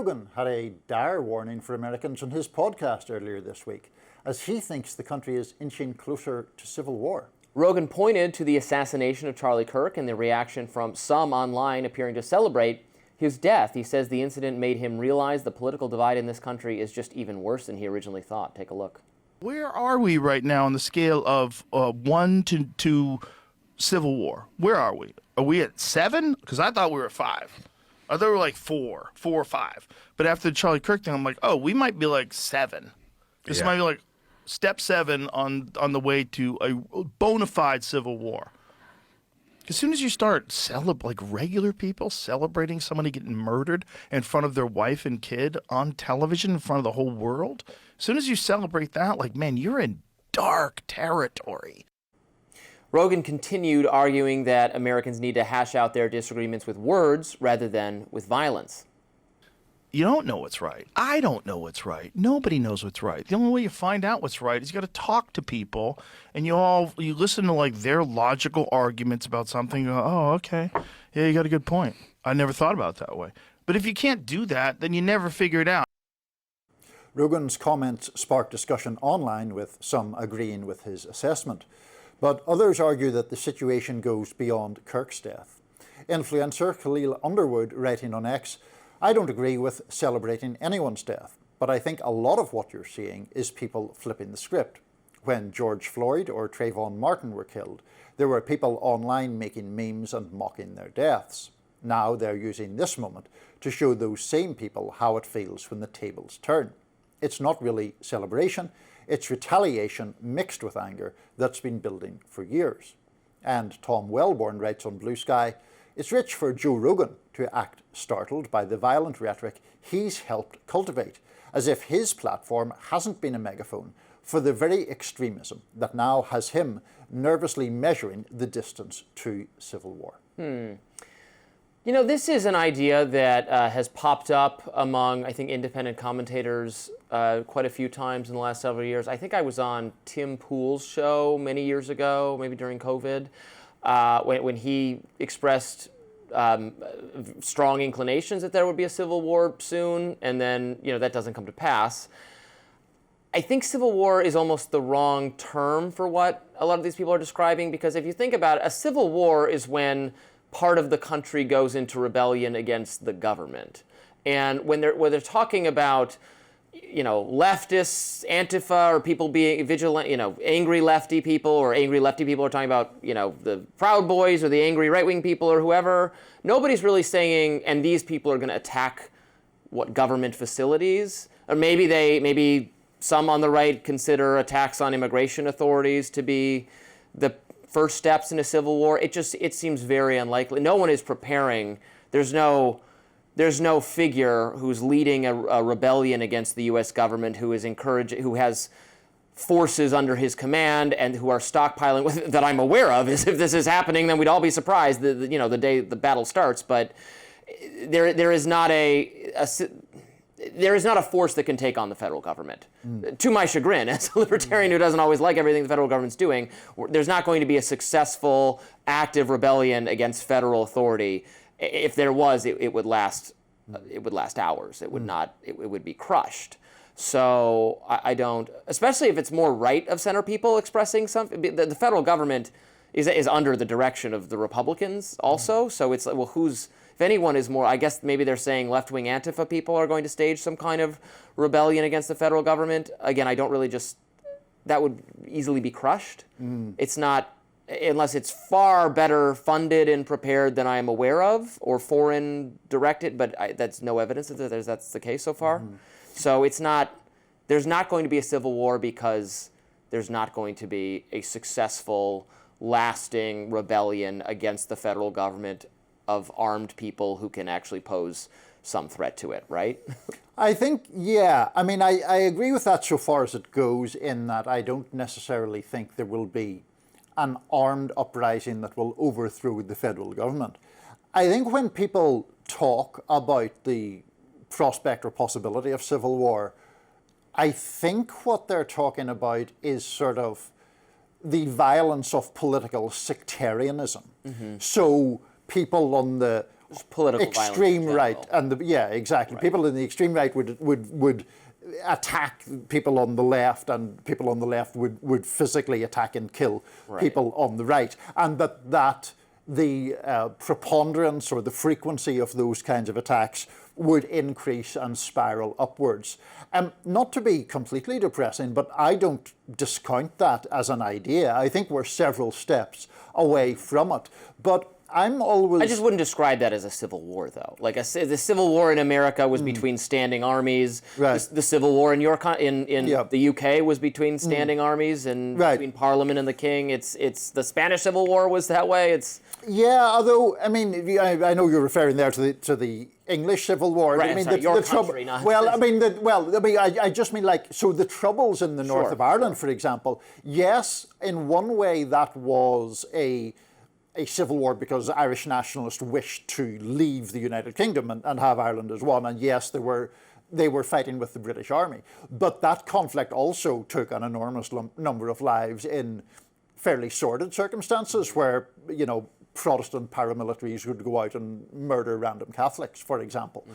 Rogan had a dire warning for Americans on his podcast earlier this week, as he thinks the country is inching closer to civil war. Rogan pointed to the assassination of Charlie Kirk and the reaction from some online appearing to celebrate his death. He says the incident made him realize the political divide in this country is just even worse than he originally thought. Take a look. Where are we right now on the scale of 1 to civil war? Where are we? Are we at 7? Because I thought we were at 5. I thought we were like 4 or 5. But after the Charlie Kirk thing, I'm like, oh, we might be like 7. This might be like step 7 on the way to a bona fide civil war. As soon as you start like regular people celebrating somebody getting murdered in front of their wife and kid on television in front of the whole world, as soon as you celebrate that, like, man, you're in dark territory. Rogan continued arguing that Americans need to hash out their disagreements with words rather than with violence. You don't know what's right. I don't know what's right. Nobody knows what's right. The only way you find out what's right is you got to talk to people, and you listen to like their logical arguments about something. You go, oh, okay, yeah, you got a good point. I never thought about it that way. But if you can't do that, then you never figure it out. Rogan's comments sparked discussion online, with some agreeing with his assessment. But others argue that the situation goes beyond Kirk's death. Influencer Khalil Underwood, writing on X, I don't agree with celebrating anyone's death, but I think a lot of what you're seeing is people flipping the script. When George Floyd or Trayvon Martin were killed, there were people online making memes and mocking their deaths. Now they're using this moment to show those same people how it feels when the tables turn. It's not really celebration, it's retaliation mixed with anger that's been building for years. And Tom Wellborn writes on Blue Sky, it's rich for Joe Rogan to act startled by the violent rhetoric he's helped cultivate, as if his platform hasn't been a megaphone for the very extremism that now has him nervously measuring the distance to civil war. You know, this is an idea that has popped up among, I think, independent commentators quite a few times in the last several years. I think I was on Tim Pool's show many years ago, maybe during COVID, when he expressed strong inclinations that there would be a civil war soon, and then, you know, that doesn't come to pass. I think civil war is almost the wrong term for what a lot of these people are describing, because if you think about it, a civil war is when part of the country goes into rebellion against the government. And when they're talking about, you know, leftists, Antifa, or people being vigilant, you know, angry lefty people, or angry lefty people are talking about, you know, the Proud Boys or the angry right-wing people or whoever, nobody's really saying, and these people are going to attack what government facilities, or maybe some on the right consider attacks on immigration authorities to be the first steps in a civil war. It seems very unlikely. No one is preparing. There's no figure who's leading a rebellion against the U.S. government who has forces under his command and who are stockpiling with, that I'm aware of. Is if this is happening, then we'd all be surprised the day the battle starts. But there is not a force that can take on the federal government. To my chagrin, as a libertarian who doesn't always like everything the federal government's doing, there's not going to be a successful, active rebellion against federal authority. If there was, it would last. It would last hours. It would not. It would be crushed. So I don't. Especially if it's more right of center people expressing something. The federal government is under the direction of the Republicans also. So it's like, well, if anyone is more, I guess maybe they're saying left-wing Antifa people are going to stage some kind of rebellion against the federal government. Again, I don't really that would easily be crushed. It's not, unless it's far better funded and prepared than I am aware of, or foreign directed, but that's no evidence that that's the case so far. So there's not going to be a civil war because there's not going to be a successful, lasting rebellion against the federal government of armed people who can actually pose some threat to it, right? I think, yeah. I mean, I agree with that so far as it goes, in that I don't necessarily think there will be an armed uprising that will overthrow the federal government. I think when people talk about the prospect or possibility of civil war, I think what they're talking about is sort of the violence of political sectarianism. So people on the political extreme violence right, and exactly. Right. People in the extreme right would attack people on the left, and people on the left would physically attack and kill people on the right, and that the preponderance or the frequency of those kinds of attacks would increase and spiral upwards. Not to be completely depressing, but I don't discount that as an idea. I think we're several steps away from it. But I'm always... I just wouldn't describe that as a civil war, though. Like the Civil War in America was between standing armies. Right. The Civil War in the UK was between standing armies and between Parliament and the King. It's the Spanish Civil War was that way. Although I mean, I know you're referring there to the English Civil War. Right, I mean, your country, not... I just mean like, so the Troubles in the north of Ireland, for example. Yes, in one way that was a civil war because Irish nationalists wished to leave the United Kingdom and have Ireland as one. And yes, they were fighting with the British Army. But that conflict also took an enormous number of lives in fairly sordid circumstances where, Protestant paramilitaries would go out and murder random Catholics, for example.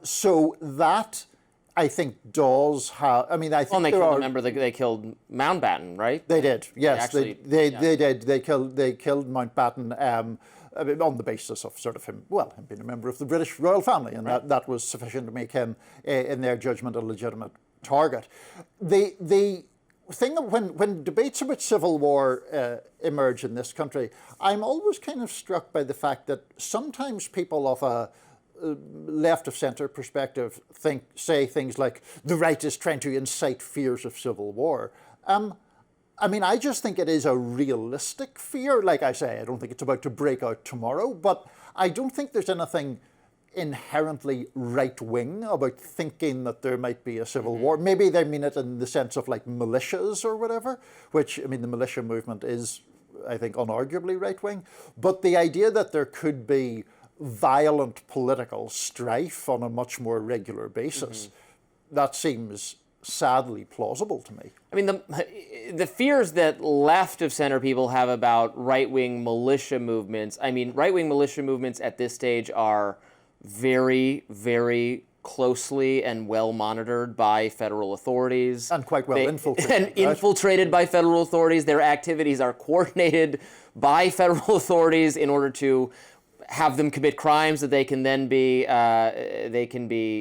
So that, I think, does have... I mean, I think they killed Mountbatten, right? They did, yes. They did. They killed Mountbatten on the basis of sort of him being a member of the British royal family, and that was sufficient to make him, in their judgment, a legitimate target. The thing that when debates about civil war emerge in this country, I'm always kind of struck by the fact that sometimes people of a left of centre perspective say things like the right is trying to incite fears of civil war. I mean, I just think it is a realistic fear. Like I say, I don't think it's about to break out tomorrow, but I don't think there's anything inherently right-wing about thinking that there might be a civil war. Maybe they mean it in the sense of like militias or whatever, which, I mean, the militia movement is, I think, unarguably right-wing. But the idea that there could be violent political strife on a much more regular basis, that seems sadly plausible to me. I mean, the fears that left of center people have about right-wing militia movements, I mean, right-wing militia movements at this stage are very, very closely and well monitored by federal authorities. And quite well infiltrated. And infiltrated by federal authorities. Their activities are coordinated by federal authorities in order to have them commit crimes that they can then be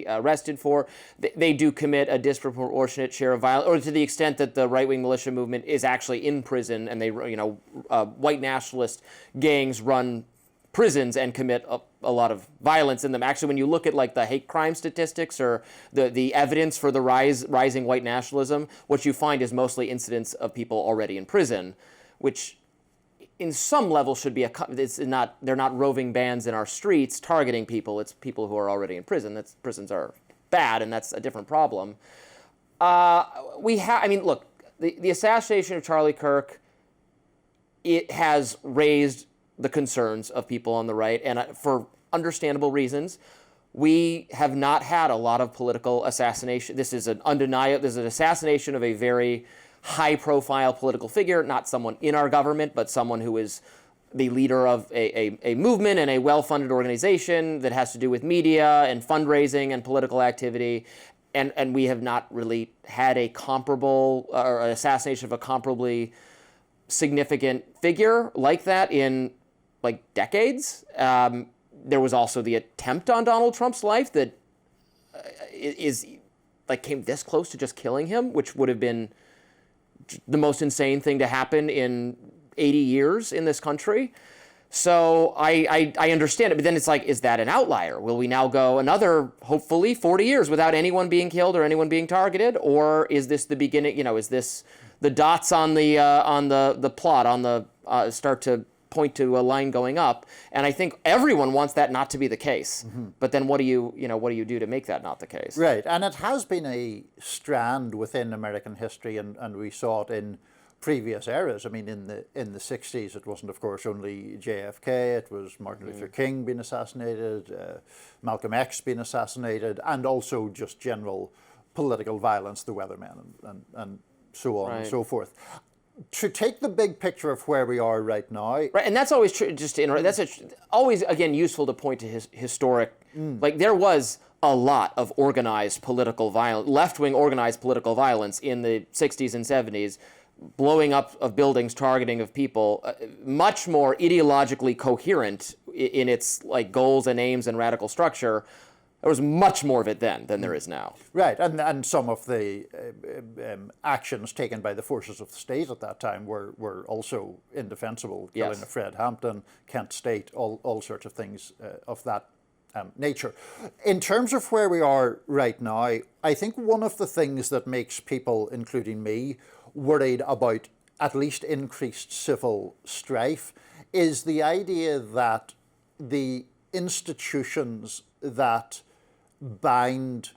arrested for. They do commit a disproportionate share of violence, or to the extent that the right-wing militia movement is actually in prison, and they, white nationalist gangs run prisons and commit a lot of violence in them. Actually, when you look at like the hate crime statistics or the evidence for the rising white nationalism, what you find is mostly incidents of people already in prison, which in some level should be they're not roving bands in our streets targeting people. It's people who are already in prison. Prisons are bad, and that's a different problem. Look, the assassination of Charlie Kirk, it has raised the concerns of people on the right, and for understandable reasons. We have not had a lot of political assassination. This is an undeniable. This is an assassination of a very high-profile political figure, not someone in our government, but someone who is the leader of a movement and a well-funded organization that has to do with media and fundraising and political activity. And we have not really had a comparable or an assassination of a comparably significant figure like that in like decades. There was also the attempt on Donald Trump's life that came this close to just killing him, which would have been the most insane thing to happen in 80 years in this country. So I understand it, but then it's like, is that an outlier? Will we now go another, hopefully, 40 years without anyone being killed or anyone being targeted? Or is this the beginning, is this the dots on the plot, start to point to a line going up? And I think everyone wants that not to be the case. But then what do you do to make that not the case? Right, and it has been a strand within American history, and we saw it in previous eras. I mean, in the 60s, it wasn't, of course, only JFK. It was Martin Luther King being assassinated, Malcolm X being assassinated, and also just general political violence, the Weathermen, and so on and so forth. to take the big picture of where we are right now. Right, and that's always true. Just to interrupt, always again useful to point to historic. Like there was a lot of organized political violence, left-wing organized political violence in the 60s and 70s, blowing up of buildings, targeting of people, much more ideologically coherent in its like goals and aims and radical structure. There was much more of it then than there is now. Right, and some of the actions taken by the forces of the state at that time were also indefensible. Killing of Fred Hampton, Kent State, all sorts of things of that nature. In terms of where we are right now, I think one of the things that makes people, including me, worried about at least increased civil strife is the idea that the institutions that bind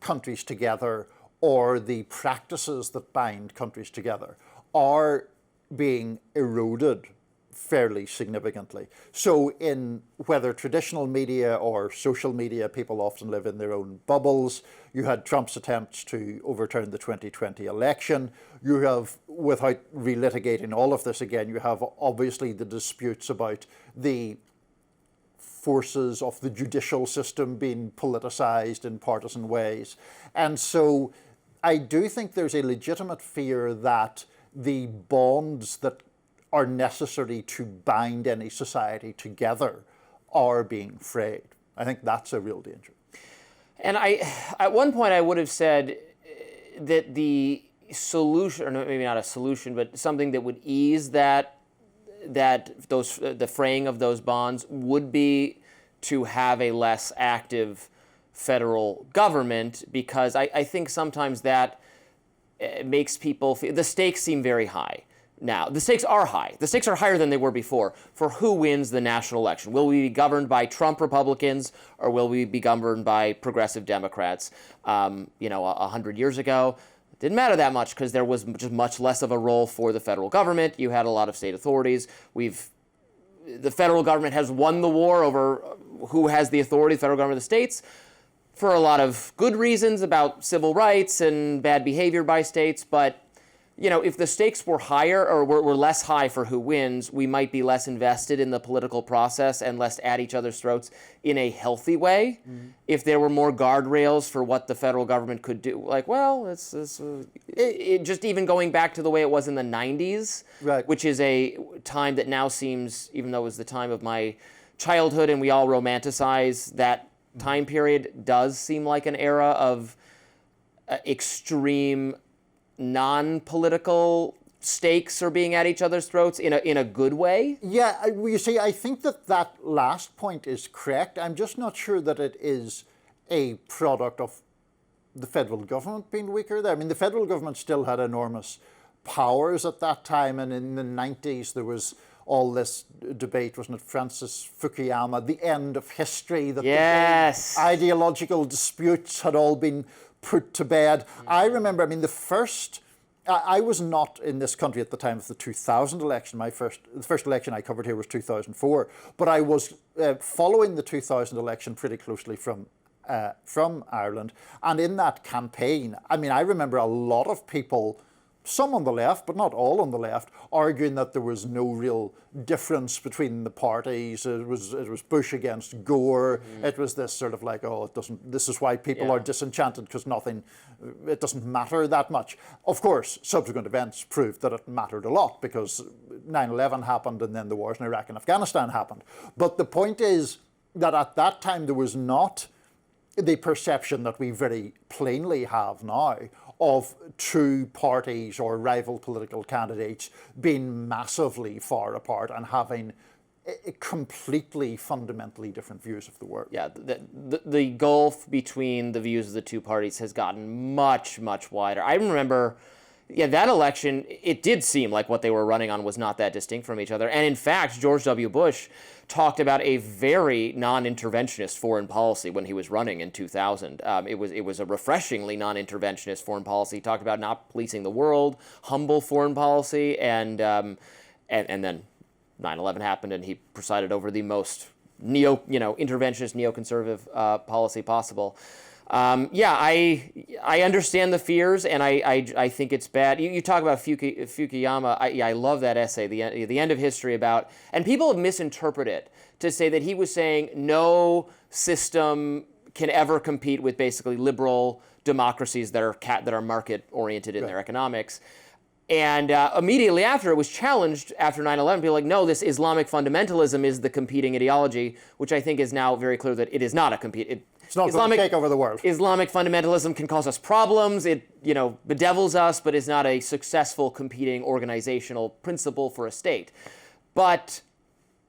countries together, or the practices that bind countries together, are being eroded fairly significantly. So in whether traditional media or social media, people often live in their own bubbles. You had Trump's attempts to overturn the 2020 election. You have, without relitigating all of this again, you have obviously the disputes about the forces of the judicial system being politicized in partisan ways. And so I do think there's a legitimate fear that the bonds that are necessary to bind any society together are being frayed. I think that's a real danger. And at one point I would have said that the solution, or maybe not a solution, but something that would ease the fraying of those bonds would be to have a less active federal government, because I think sometimes that makes people feel the stakes seem very high. Now, the stakes are high. The stakes are higher than they were before for who wins the national election. Will we be governed by Trump Republicans, or will we be governed by progressive Democrats? 100 years ago, it didn't matter that much because there was just much less of a role for the federal government. You had a lot of state authorities. The federal government has won the war over who has the authority, the federal government of the states, for a lot of good reasons about civil rights and bad behavior by states. But if the stakes were higher, or were less high for who wins, we might be less invested in the political process and less at each other's throats in a healthy way. Mm-hmm. If there were more guardrails for what the federal government could do, just even going back to the way it was in the 90s, right, which is a time that now seems, even though it was the time of my childhood and we all romanticize that time period, does seem like an era of extreme non-political stakes are being at each other's throats in a good way. Yeah, you see, I think that last point is correct. I'm just not sure that it is a product of the federal government being weaker there. I mean, the federal government still had enormous powers at that time, and in the 90s there was all this debate, wasn't it, Francis Fukuyama, the end of history, that yes, the ideological disputes had all been put to bed. I remember, I was not in this country at the time of the 2000 election. The first election I covered here was 2004, but I was following the 2000 election pretty closely from Ireland. And in that campaign, I remember a lot of people, some on the left, but not all on the left, arguing that there was no real difference between the parties. It was Bush against Gore. Mm-hmm. It was this sort of like, this is why people are disenchanted, because it doesn't matter that much. Of course, subsequent events proved that it mattered a lot, because 9/11 happened and then the wars in Iraq and Afghanistan happened. But the point is that at that time there was not the perception that we very plainly have now of two parties or rival political candidates being massively far apart and having completely fundamentally different views of the world. Yeah, the gulf between the views of the two parties has gotten much, much wider. I remember, that election, it did seem like what they were running on was not that distinct from each other. And in fact, George W. Bush talked about a very non-interventionist foreign policy when he was running in 2000. It was a refreshingly non-interventionist foreign policy. He talked about not policing the world, humble foreign policy, and then 9/11 happened, and he presided over the most interventionist, neoconservative policy possible. Yeah, I understand the fears, and I think it's bad. You talk about Fukuyama. I love that essay, the end of history, about, and people have misinterpreted it to say that he was saying no system can ever compete with basically liberal democracies that are market oriented in their economics. And immediately after, it was challenged after 9/11. People were like, no, this Islamic fundamentalism is the competing ideology, which I think is now very clear that it is not a It's not going to take over the world. Islamic fundamentalism can cause us problems. It, bedevils us, but is not a successful competing organizational principle for a state. But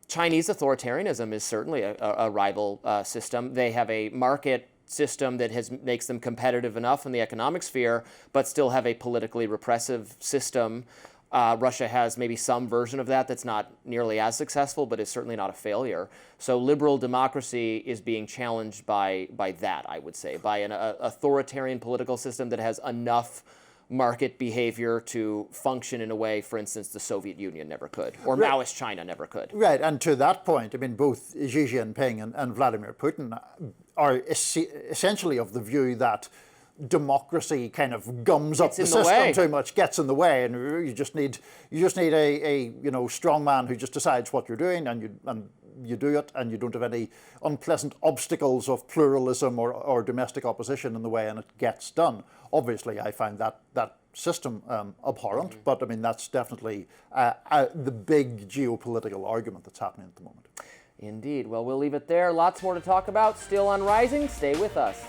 Chinese authoritarianism is certainly a rival system. They have a market system that makes them competitive enough in the economic sphere, but still have a politically repressive system. Russia has maybe some version of that that's not nearly as successful, but is certainly not a failure. So liberal democracy is being challenged by that, I would say, by an authoritarian political system that has enough market behavior to function in a way, for instance, the Soviet Union never could, or Maoist China never could. Right, and to that point, I mean, both Xi Jinping and Vladimir Putin are essentially of the view that democracy kind of gums up the system too much, gets in the way, and you just need a strong man who just decides what you're doing, and you do it, and you don't have any unpleasant obstacles of pluralism or domestic opposition in the way, and it gets done. Obviously, I find that system abhorrent, but I mean, that's definitely the big geopolitical argument that's happening at the moment. Indeed. Well, we'll leave it there. Lots more to talk about. Still on Rising. Stay with us.